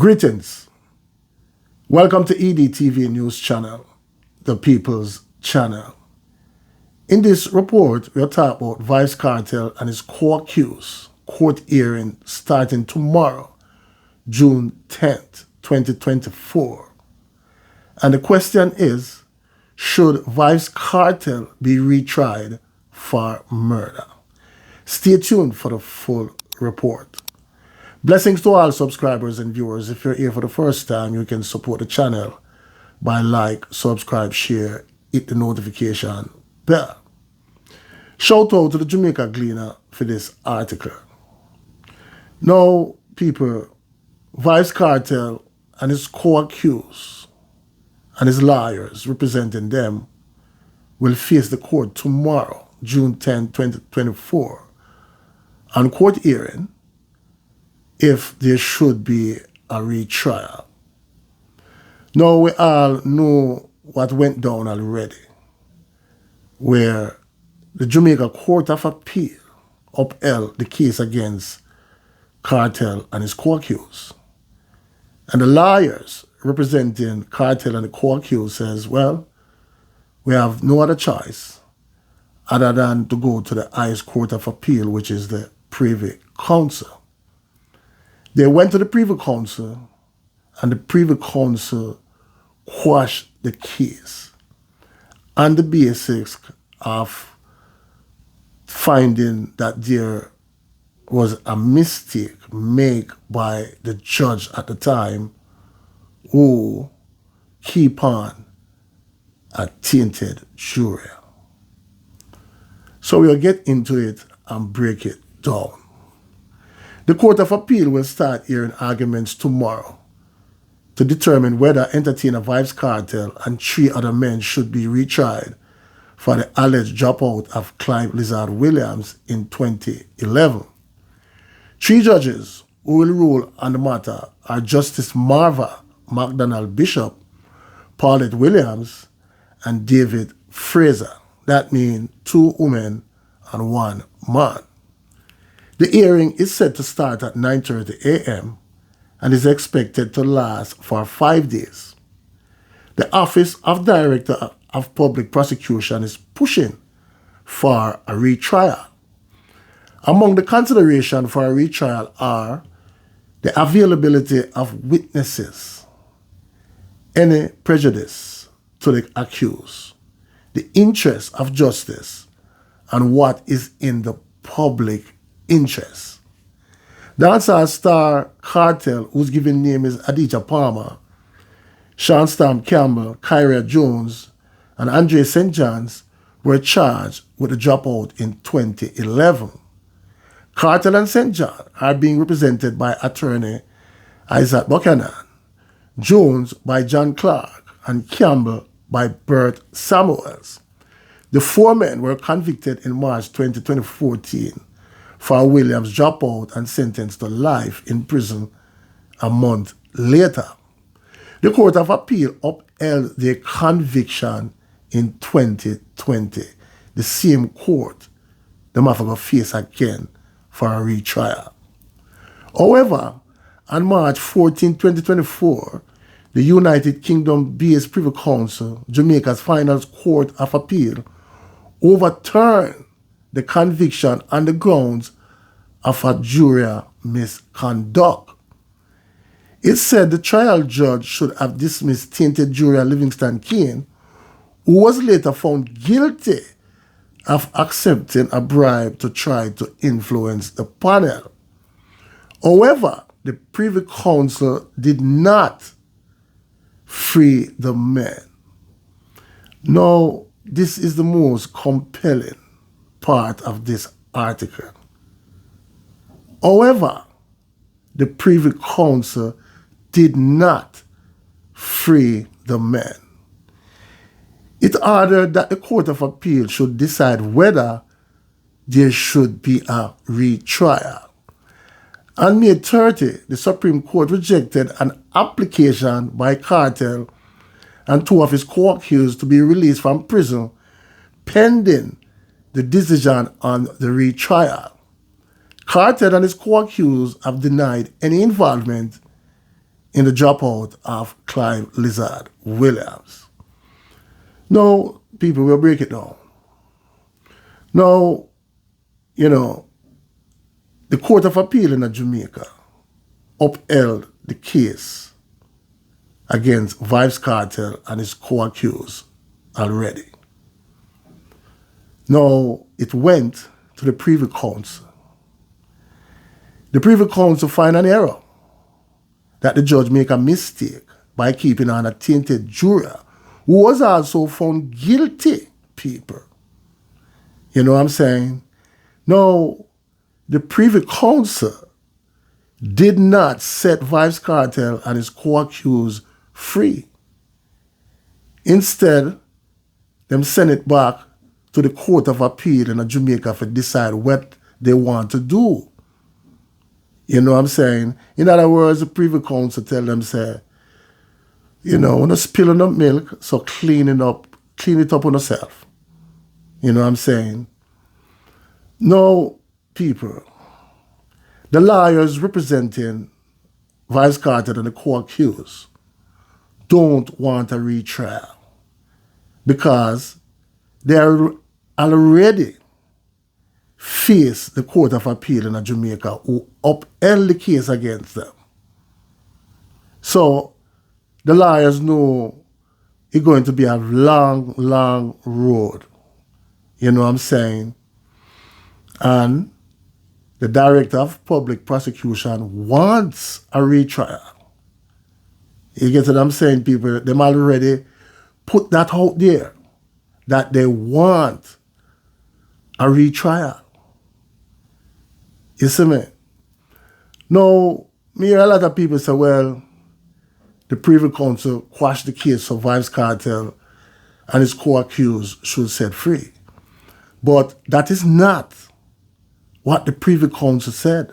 Greetings. Welcome to EDTV News Channel, the People's Channel. In this report, we'll talk about Vybz Kartel and his co-accused court hearing starting tomorrow, June 10th, 2024. And the question is, should Vybz Kartel be retried for murder? Stay tuned for the full report. Blessings to all subscribers and viewers. If you're here for the first time, you can support the channel by like, subscribe, share, hit the notification bell. Shout out to the Jamaica Gleaner for this article. Now, people, Vybz Kartel and his co-accused and his lawyers representing them will face the court tomorrow, June 10, 2024, on court hearing if there should be a retrial. Now, we all know what went down already, where the Jamaica Court of Appeal upheld the case against Kartel and his co-accused. And the lawyers representing Kartel and the co-accused says, well, we have no other choice other than to go to the highest court of appeal, which is the Privy Council. They went to the Privy Council, and the Privy Council quashed the case on the basis of finding that there was a mistake made by the judge at the time who keep on a tainted jury. So we'll get into it and break it down. The Court of Appeal will start hearing arguments tomorrow to determine whether entertainer Vybz Kartel and 3 other men should be retried for the alleged dropout of Clive Lizard Williams in 2011. 3 judges who will rule on the matter are Justice Mvrda McDonald Bishop, Paulette Williams, and David Fraser. That means 2 women and 1 man. The hearing is set to start at 9:30 a.m. and is expected to last for 5 days. The Office of Director of Public Prosecution is pushing for a retrial. Among the consideration for a retrial are the availability of witnesses, any prejudice to the accused, the interest of justice, and what is in the public interest. Dancehall star Kartel, whose given name is Adidja Palmer, Sean Stam Campbell, Kyria Jones, and Andre St. John's were charged with the dropout in 2011. Kartel and St. John are being represented by attorney Isaac Buchanan, Jones by John Clark, and Campbell by Bert Samuels. The 4 men were convicted in March 2014 for Williams' dropout and sentenced to life in prison a month later. The Court of Appeal upheld their conviction in 2020. The same court they might have to face again for a retrial. However, on March 14, 2024, the United Kingdom-based Privy Council, Jamaica's final court of appeal, overturned the conviction on the grounds of a jury misconduct. It said the trial judge should have dismissed tainted juror Livingston Kane, who was later found guilty of accepting a bribe to try to influence the panel. However, the Privy Council did not free the men. Now, this is the most compelling part of this article. However, the Privy Council did not free the men. It ordered that the Court of Appeal should decide whether there should be a retrial. On May 30, the Supreme Court rejected an application by Kartel and 2 of his co-accused to be released from prison pending the decision on the retrial. Kartel and his co-accused have denied any involvement in the dropout of Clive Lizard Williams. Now, people will break it down. Now, you know, the Court of Appeal in Jamaica upheld the case against Vybz Kartel and his co-accused already. Now, it went to the Privy Council. The Privy Council find an error, that the judge make a mistake by keeping on a tainted juror who was also found guilty, people. You know what I'm saying? Now, the Privy Council did not set Vybz Kartel and his co-accused free. Instead, them send it back to the Court of Appeal in Jamaica to decide what they want to do. You know what I'm saying? In other words, the Privy Council tell them, say, you know, when you spilling up milk, so clean it up on yourself. You know what I'm saying? No, people, the lawyers representing Vybz Kartel and the co-accused don't want a retrial because they are already face the Court of Appeal in Jamaica who upheld the case against them. So the lawyers know it's going to be a long, long road. You know what I'm saying? And the Director of Public Prosecution wants a retrial. You get what I'm saying, people? Them already put that out there, that they want a retrial. You see me? Now, me hear a lot of people say, well, the Privy Council quashed the case of Vybz Kartel and his co-accused should set free. But that is not what the Privy Council said.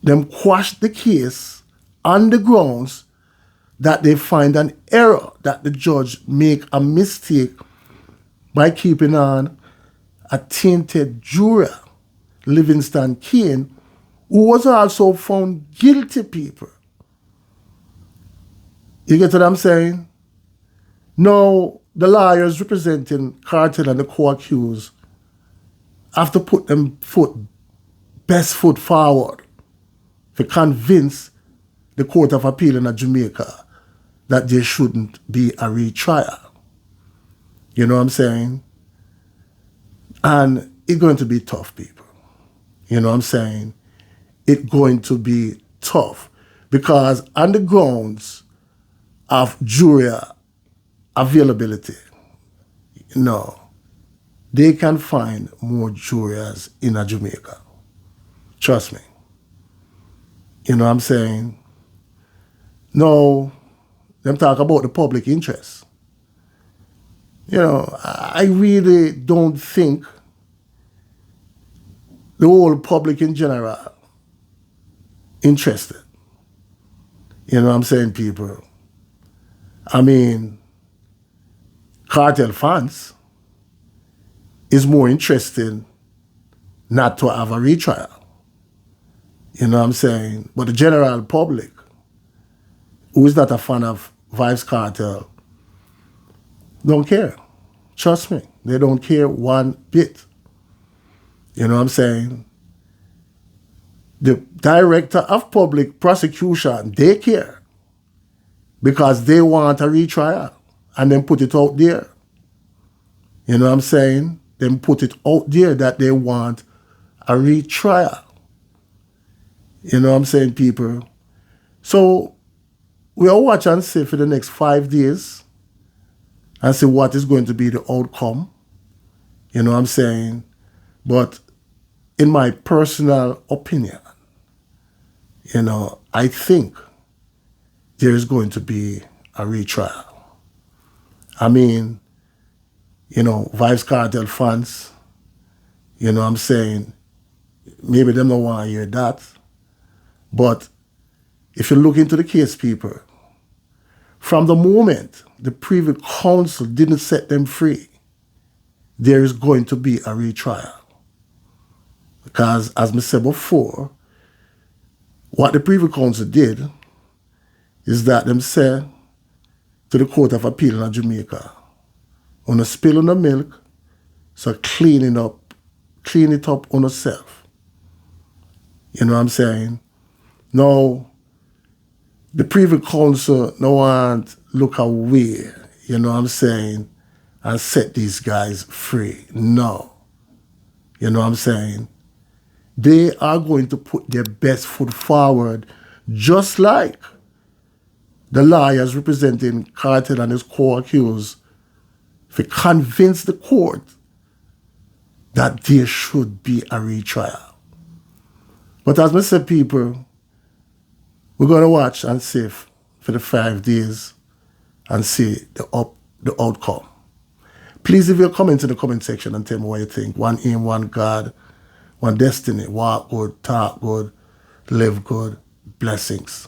Them quashed the case on the grounds that they find an error, that the judge make a mistake by keeping on a tainted juror, Livingston Kane, who was also found guilty, people. You get what I'm saying? Now, the lawyers representing Kartel and the co-accused have to put them best foot forward to convince the Court of Appeal in Jamaica that there shouldn't be a retrial. You know what I'm saying? And it's going to be tough, people. You know what I'm saying? It's going to be tough because on the grounds of jury availability, no, they can find more jurors in Jamaica. Trust me. You know what I'm saying? No, them talk about the public interest. You know, I really don't think the whole public in general interested. You know what I'm saying, people? I mean, Kartel fans is more interested not to have a retrial. You know what I'm saying? But the general public, who is not a fan of Vybz Kartel, don't care. Trust me, they don't care one bit. You know what I'm saying? The Director of Public Prosecution, they care because they want a retrial and then put it out there. You know what I'm saying? Then put it out there that they want a retrial. You know what I'm saying, people? So we'll watch and see for the next 5 days and see what is going to be the outcome. You know what I'm saying? But in my personal opinion, you know, I think there is going to be a retrial. I mean, you know, Vybz Kartel fans, you know what I'm saying, maybe them don't want to hear that. But if you look into the case, people, from the moment the Privy Council didn't set them free, there is going to be a retrial. Because, as I said before, what the Privy Council did is that them say to the Court of Appeal in Jamaica, on a spill on the milk, so clean it up on yourself. You know what I'm saying? Now, the Privy Council no want look away, you know what I'm saying, and set these guys free. No. You know what I'm saying? They are going to put their best foot forward, just like the lawyers representing Kartel and his co-accused, to convince the court that there should be a retrial. But as I said, people, we're going to watch and see for the 5 days and see the outcome. Please leave your comments in the comment section and tell me what you think. One aim, one God, one destiny. Walk good, talk good, live good. Blessings.